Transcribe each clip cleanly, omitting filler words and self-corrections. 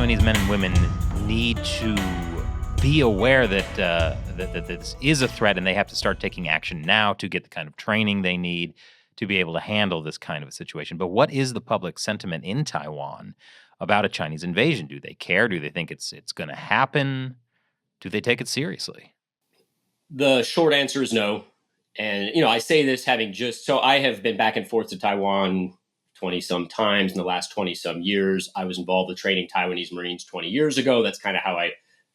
Taiwanese men and women need to be aware that this is a threat, and they have to start taking action now to get the kind of training they need to be able to handle this kind of a situation. But what is the public sentiment in Taiwan about a Chinese invasion? Do they care? Do they think it's going to happen? Do they take it seriously? The short answer is no. And, I say this so I have been back and forth to Taiwan 20 some times in the last 20 some years. I was involved with training Taiwanese Marines 20 years ago. That's kind of how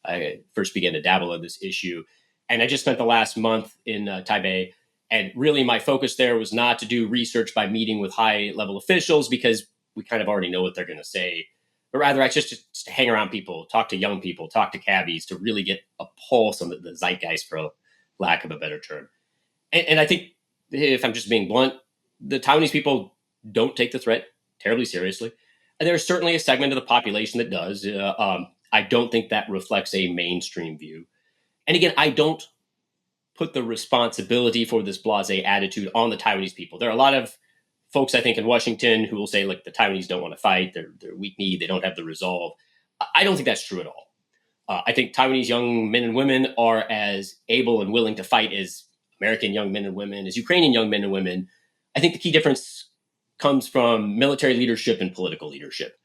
I first began to dabble in this issue. And I just spent the last month in Taipei. And really my focus there was not to do research by meeting with high level officials, because we kind of already know what they're going to say, but rather I just to hang around people, talk to young people, talk to cabbies, to really get a pulse on the zeitgeist, for lack of a better term. And I think, if I'm just being blunt, the Taiwanese people don't take the threat terribly seriously. And there's certainly a segment of the population that does. I don't think that reflects a mainstream view. And again, I don't put the responsibility for this blasé attitude on the Taiwanese people. There are a lot of folks, I think, in Washington who will say, like, the Taiwanese don't want to fight, they're weak-kneed, they don't have the resolve. I don't think that's true at all. I think Taiwanese young men and women are as able and willing to fight as American young men and women, as Ukrainian young men and women. I think the key difference comes from military leadership and political leadership.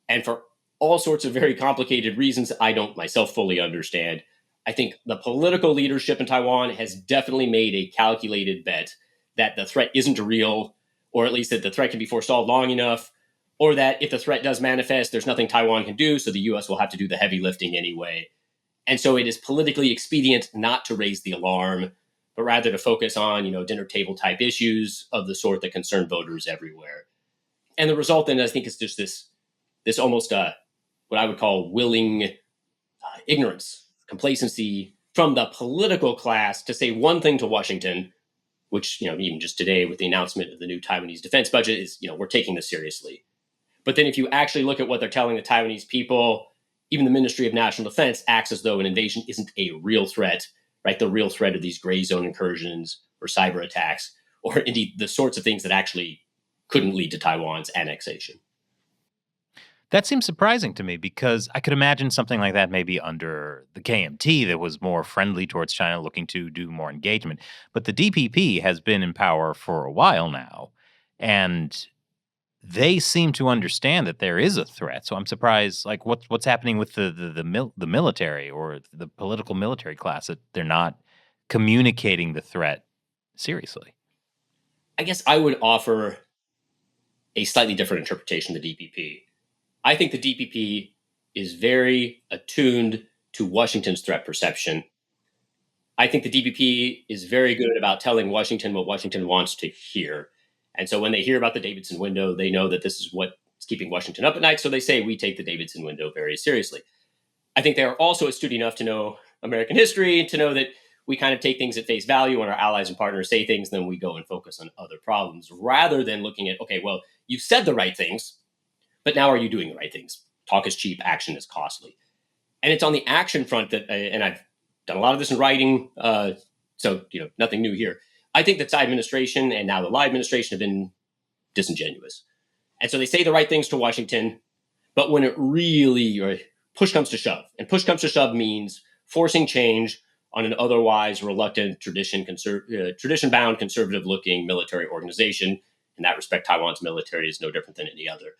And for all sorts of very complicated reasons I don't myself fully understand, I think the political leadership in Taiwan has definitely made a calculated bet that the threat isn't real, or at least that the threat can be forestalled long enough, or that if the threat does manifest, there's nothing Taiwan can do, so the U.S. will have to do the heavy lifting anyway. And so it is politically expedient not to raise the alarm, but rather to focus on, dinner table type issues of the sort that concern voters everywhere. And the result then, I think, is just this almost what I would call willing ignorance, complacency from the political class to say one thing to Washington, which, even just today with the announcement of the new Taiwanese defense budget is, we're taking this seriously. But then if you actually look at what they're telling the Taiwanese people, even the Ministry of National Defense acts as though an invasion isn't a real threat, right? The real threat of these gray zone incursions or cyber attacks, or indeed the sorts of things that actually couldn't lead to Taiwan's annexation. That seems surprising to me, because I could imagine something like that maybe under the KMT that was more friendly towards China, looking to do more engagement. But the DPP has been in power for a while now, and they seem to understand that there is a threat. So I'm surprised, like, what's happening with the military or the political military class, that they're not communicating the threat seriously. I guess I would offer a slightly different interpretation of the DPP. I think the DPP is very attuned to Washington's threat perception. I think the DPP is very good about telling Washington what Washington wants to hear. And so when they hear about the Davidson window, they know that this is what's keeping Washington up at night. So they say, we take the Davidson window very seriously. I think they are also astute enough to know American history, to know that we kind of take things at face value when our allies and partners say things, then we go and focus on other problems, rather than looking at, okay, well, you said the right things, but now are you doing the right things? Talk is cheap, action is costly. And it's on the action front that, and I've done a lot of this in writing, so nothing new here. I think the Tsai administration and now the Lai administration have been disingenuous. And so they say the right things to Washington, but when it really, push comes to shove, and push comes to shove means forcing change on an otherwise reluctant, tradition-bound, conservative-looking military organization. In that respect, Taiwan's military is no different than any other.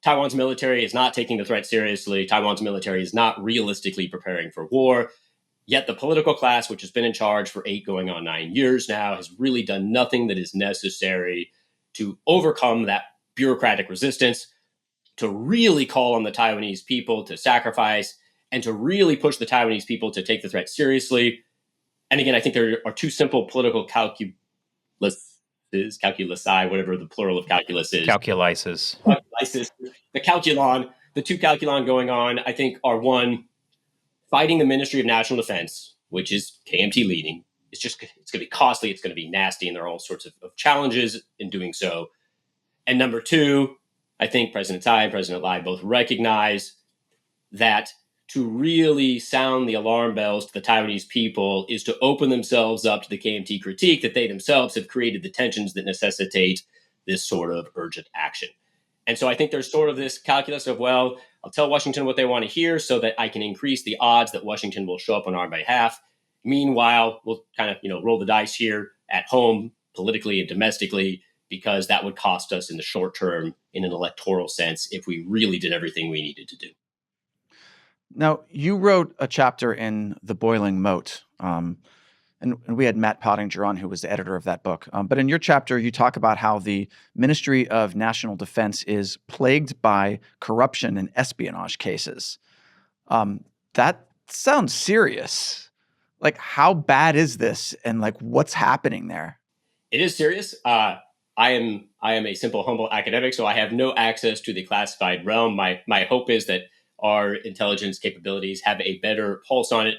Taiwan's military is not taking the threat seriously. Taiwan's military is not realistically preparing for war. Yet the political class, which has been in charge for 8 going on 9 years now, has really done nothing that is necessary to overcome that bureaucratic resistance, to really call on the Taiwanese people to sacrifice, and to really push the Taiwanese people to take the threat seriously. And again, I think there are two simple political calculusi, whatever the plural of calculus is. Calculises. The calculon, the two calculon going on, I think, are one, fighting the Ministry of National Defense, which is KMT leading. It's going to be costly, it's going to be nasty, and there are all sorts of challenges in doing so. And number two, I think President Tsai and President Lai both recognize that to really sound the alarm bells to the Taiwanese people is to open themselves up to the KMT critique that they themselves have created the tensions that necessitate this sort of urgent action. And so I think there's sort of this calculus of, well, I'll tell Washington what they want to hear so that I can increase the odds that Washington will show up on our behalf. Meanwhile, we'll kind of, roll the dice here at home, politically and domestically, because that would cost us in the short term in an electoral sense if we really did everything we needed to do. Now, you wrote a chapter in The Boiling Moat, and we had Matt Pottinger on, who was the editor of that book. But in your chapter, you talk about how the Ministry of National Defense is plagued by corruption and espionage cases. That sounds serious. Like, how bad is this, and like, what's happening there? It is serious. I am a simple, humble academic, so I have no access to the classified realm. My hope is that our intelligence capabilities have a better pulse on it.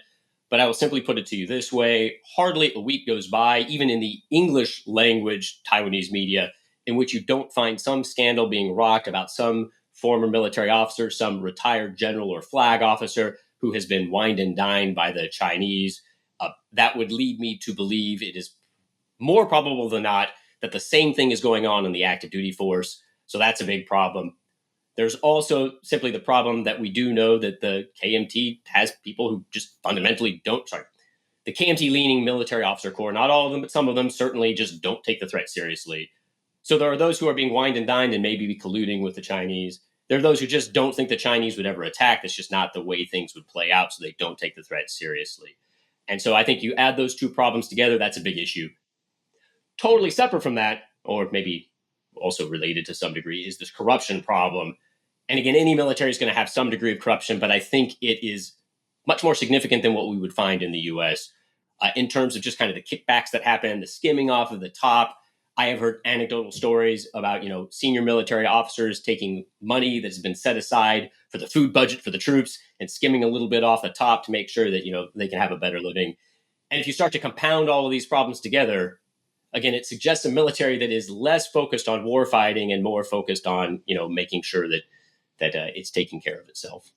But I will simply put it to you this way. Hardly a week goes by, even in the English language Taiwanese media, in which you don't find some scandal being rocked about some former military officer, some retired general or flag officer who has been wined and dined by the Chinese. That would lead me to believe it is more probable than not that the same thing is going on in the active duty force. So that's a big problem. There's also simply the problem that we do know that the KMT has people who just fundamentally the KMT leaning military officer corps, not all of them, but some of them certainly just don't take the threat seriously. So there are those who are being wined and dined and maybe be colluding with the Chinese. There are those who just don't think the Chinese would ever attack. That's just not the way things would play out, so they don't take the threat seriously. And so I think you add those two problems together, that's a big issue. Totally separate from that, or maybe also related to some degree, is this corruption problem. And again, any military is going to have some degree of corruption, but I think it is much more significant than what we would find in the US in terms of just kind of the kickbacks that happen, the skimming off of the top. I have heard anecdotal stories about, senior military officers taking money that's been set aside for the food budget for the troops and skimming a little bit off the top to make sure that, they can have a better living. And if you start to compound all of these problems together, again, it suggests a military that is less focused on war fighting and more focused on, making sure that it's taking care of itself.